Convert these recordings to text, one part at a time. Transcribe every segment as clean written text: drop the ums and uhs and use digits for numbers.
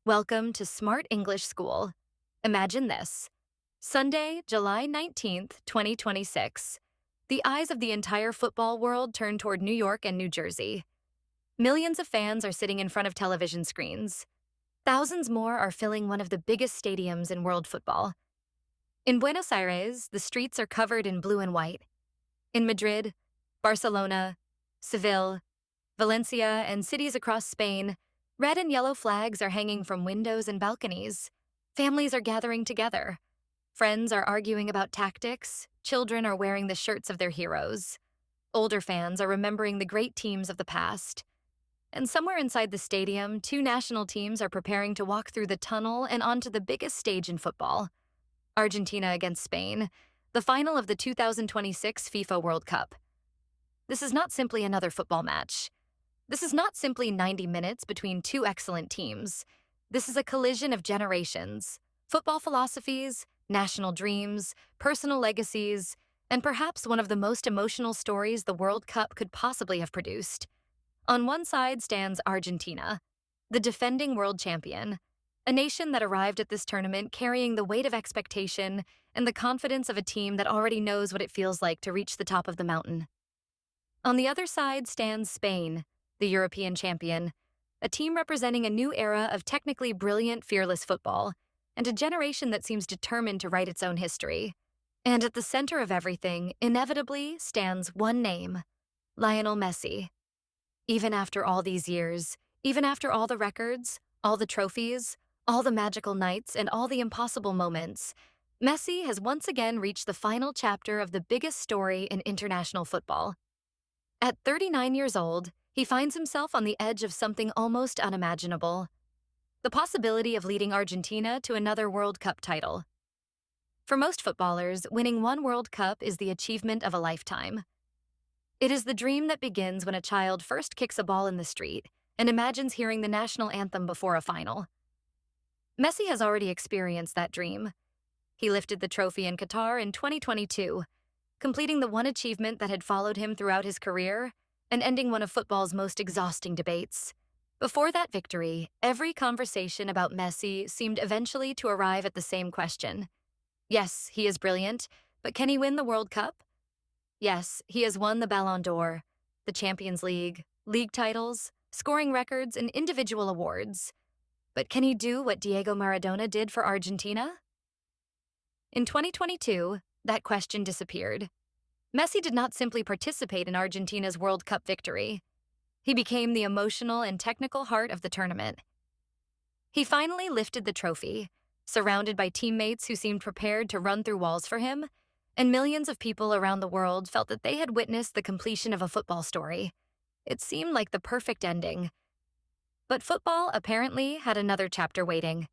Welcome to Smart English School. Imagine this. Sunday, July 19th, 2026. The eyes of the entire football world turn toward New York and New Jersey. Millions of fans are sitting in front of television screens. Thousands more are filling one of the biggest stadiums in world football. In Buenos Aires, the streets are covered in blue and white. In Madrid, Barcelona, Seville, Valencia, and cities across Spain, red and yellow flags are hanging from windows and balconies. Families are gathering together. Friends are arguing about tactics. Children are wearing the shirts of their heroes. Older fans are remembering the great teams of the past. And somewhere inside the stadium, two national teams are preparing to walk through the tunnel and onto the biggest stage in football. Argentina against Spain, the final of the 2026 FIFA World Cup. This is not simply another football match. This is not simply 90 minutes between two excellent teams. This is a collision of generations, football philosophies, national dreams, personal legacies, and perhaps one of the most emotional stories the World Cup could possibly have produced. On one side stands Argentina, the defending world champion, a nation that arrived at this tournament carrying the weight of expectation and the confidence of a team that already knows what it feels like to reach the top of the mountain. On the other side stands Spain, the European champion, a team representing a new era of technically brilliant, fearless football, and a generation that seems determined to write its own history. And at the center of everything, inevitably, stands one name: Lionel Messi. Even after all these years, even after all the records, all the trophies, all the magical nights, and all the impossible moments, Messi has once again reached the final chapter of the biggest story in international football. At 39 years old, he finds himself on the edge of something almost unimaginable: the possibility of leading Argentina to another World Cup title. For most footballers, winning one World Cup is the achievement of a lifetime. It is the dream that begins when a child first kicks a ball in the street and imagines hearing the national anthem before a final. Messi has already experienced that dream. He lifted the trophy in Qatar in 2022, completing the one achievement that had followed him throughout his career and ending one of football's most exhausting debates. Before that victory, every conversation about Messi seemed eventually to arrive at the same question. Yes, he is brilliant, but can he win the World Cup? Yes, he has won the Ballon d'Or, the Champions League, league titles, scoring records, and individual awards. But can he do what Diego Maradona did for Argentina? In 2022, that question disappeared. Messi did not simply participate in Argentina's World Cup victory. He became the emotional and technical heart of the tournament. He finally lifted the trophy, surrounded by teammates who seemed prepared to run through walls for him, and millions of people around the world felt that they had witnessed the completion of a football story. It seemed like the perfect ending. But football apparently had another chapter waiting.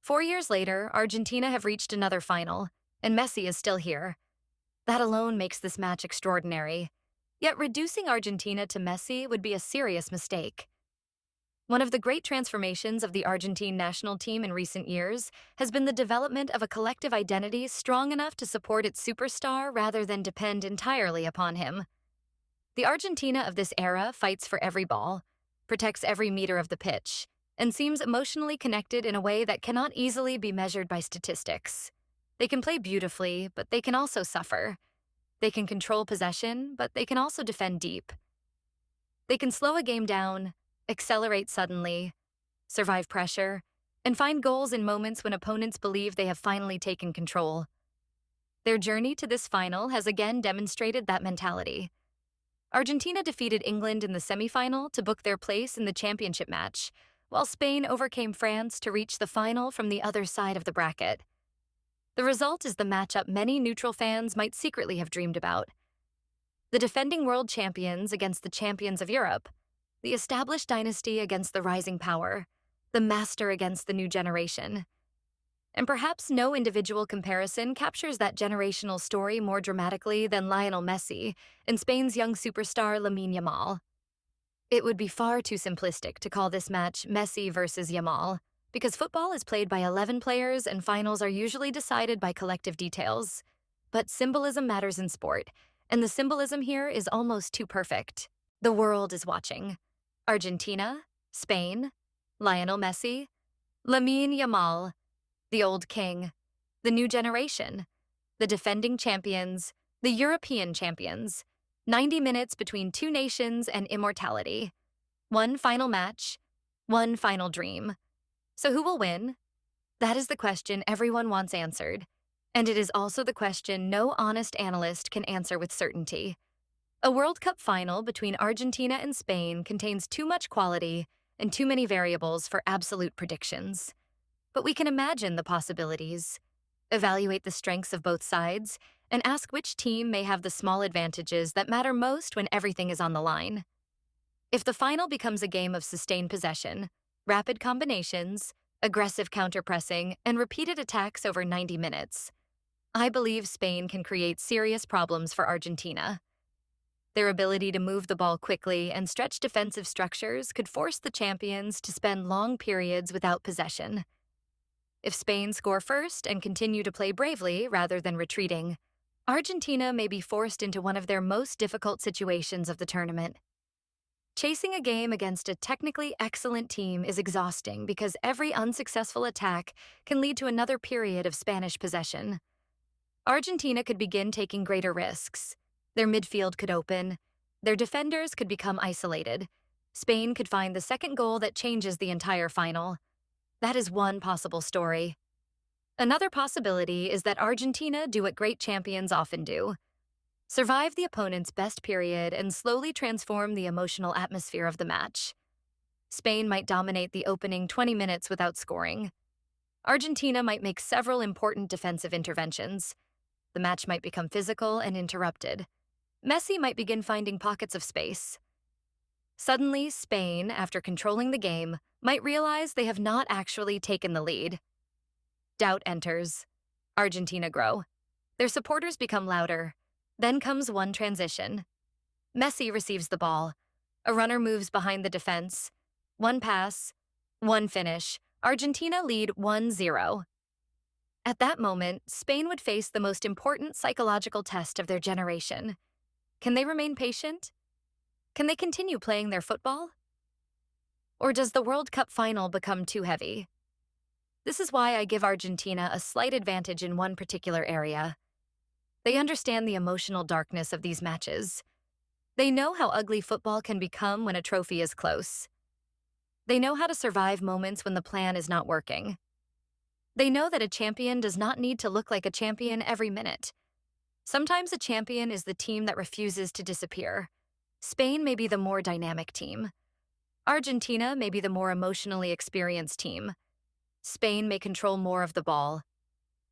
4 years later, Argentina have reached another final, and Messi is still here. That alone makes this match extraordinary. Yet reducing Argentina to Messi would be a serious mistake. One of the great transformations of the Argentine national team in recent years has been the development of a collective identity strong enough to support its superstar rather than depend entirely upon him. The Argentina of this era fights for every ball, protects every meter of the pitch, and seems emotionally connected in a way that cannot easily be measured by statistics. They can play beautifully, but they can also suffer. They can control possession, but they can also defend deep. They can slow a game down, accelerate suddenly, survive pressure, and find goals in moments when opponents believe they have finally taken control. Their journey to this final has again demonstrated that mentality. Argentina defeated England in the semifinal to book their place in the championship match, while Spain overcame France to reach the final from the other side of the bracket. The result is the matchup many neutral fans might secretly have dreamed about. The defending world champions against the champions of Europe, the established dynasty against the rising power, the master against the new generation. And perhaps no individual comparison captures that generational story more dramatically than Lionel Messi and Spain's young superstar Lamine Yamal. It would be far too simplistic to call this match Messi versus Yamal, because football is played by 11 players and finals are usually decided by collective details. But symbolism matters in sport, and the symbolism here is almost too perfect. The world is watching. Argentina, Spain, Lionel Messi, Lamine Yamal, the old king, the new generation, the defending champions, the European champions, 90 minutes between two nations and immortality. One final match, one final dream. So who will win? That is the question everyone wants answered. And it is also the question no honest analyst can answer with certainty. A World Cup final between Argentina and Spain contains too much quality and too many variables for absolute predictions. But we can imagine the possibilities, evaluate the strengths of both sides, and ask which team may have the small advantages that matter most when everything is on the line. If the final becomes a game of sustained possession, rapid combinations, aggressive counterpressing, and repeated attacks over 90 minutes, I believe Spain can create serious problems for Argentina. Their ability to move the ball quickly and stretch defensive structures could force the champions to spend long periods without possession. If Spain score first and continue to play bravely rather than retreating, Argentina may be forced into one of their most difficult situations of the tournament. Chasing a game against a technically excellent team is exhausting because every unsuccessful attack can lead to another period of Spanish possession. Argentina could begin taking greater risks. Their midfield could open. Their defenders could become isolated. Spain could find the second goal that changes the entire final. That is one possible story. Another possibility is that Argentina do what great champions often do: survive the opponent's best period and slowly transform the emotional atmosphere of the match. Spain might dominate the opening 20 minutes without scoring. Argentina might make several important defensive interventions. The match might become physical and interrupted. Messi might begin finding pockets of space. Suddenly, Spain, after controlling the game, might realize they have not actually taken the lead. Doubt enters. Argentina grow. Their supporters become louder. Then comes one transition. Messi receives the ball. A runner moves behind the defense. One pass, one finish. Argentina lead 1-0. At that moment, Spain would face the most important psychological test of their generation. Can they remain patient? Can they continue playing their football? Or does the World Cup final become too heavy? This is why I give Argentina a slight advantage in one particular area. They understand the emotional darkness of these matches. They know how ugly football can become when a trophy is close. They know how to survive moments when the plan is not working. They know that a champion does not need to look like a champion every minute. Sometimes a champion is the team that refuses to disappear. Spain may be the more dynamic team. Argentina may be the more emotionally experienced team. Spain may control more of the ball.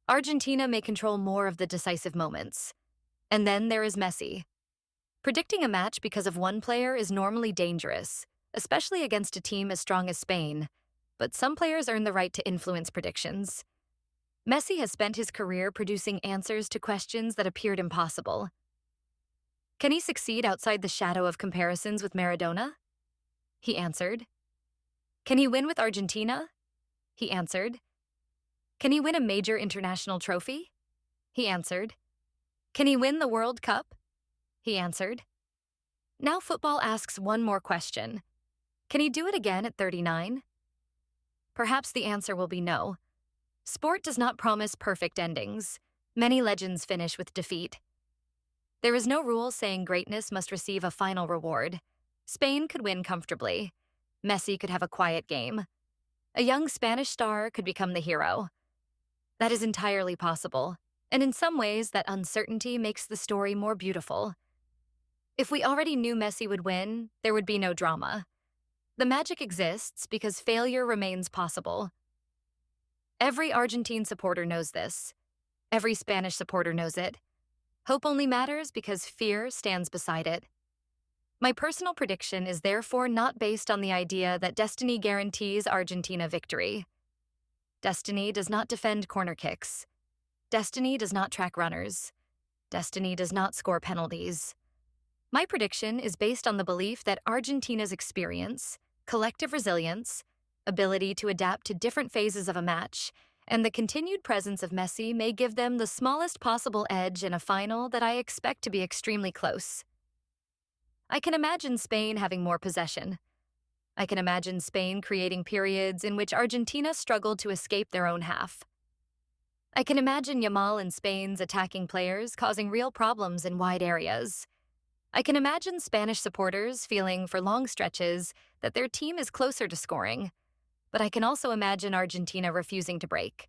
Argentina may control more of the decisive moments. And then there is Messi. Predicting a match because of one player is normally dangerous, especially against a team as strong as Spain, but some players earn the right to influence predictions. Messi has spent his career producing answers to questions that appeared impossible. Can he succeed outside the shadow of comparisons with Maradona? He answered. Can he win with Argentina? He answered. Can he win a major international trophy? He answered. Can he win the World Cup? He answered. Now football asks one more question. Can he do it again at 39? Perhaps the answer will be no. Sport does not promise perfect endings. Many legends finish with defeat. There is no rule saying greatness must receive a final reward. Spain could win comfortably. Messi could have a quiet game. A young Spanish star could become the hero. That is entirely possible, and in some ways that uncertainty makes the story more beautiful. If we already knew Messi would win, there would be no drama. The magic exists because failure remains possible. Every Argentine supporter knows this. Every Spanish supporter knows it. Hope only matters because fear stands beside it. My personal prediction is therefore not based on the idea that destiny guarantees Argentina victory. Destiny does not defend corner kicks. Destiny does not track runners. Destiny does not score penalties. My prediction is based on the belief that Argentina's experience, collective resilience, ability to adapt to different phases of a match, and the continued presence of Messi may give them the smallest possible edge in a final that I expect to be extremely close. I can imagine Spain having more possession. I can imagine Spain creating periods in which Argentina struggled to escape their own half. I can imagine Yamal and Spain's attacking players causing real problems in wide areas. I can imagine Spanish supporters feeling for long stretches that their team is closer to scoring, but I can also imagine Argentina refusing to break.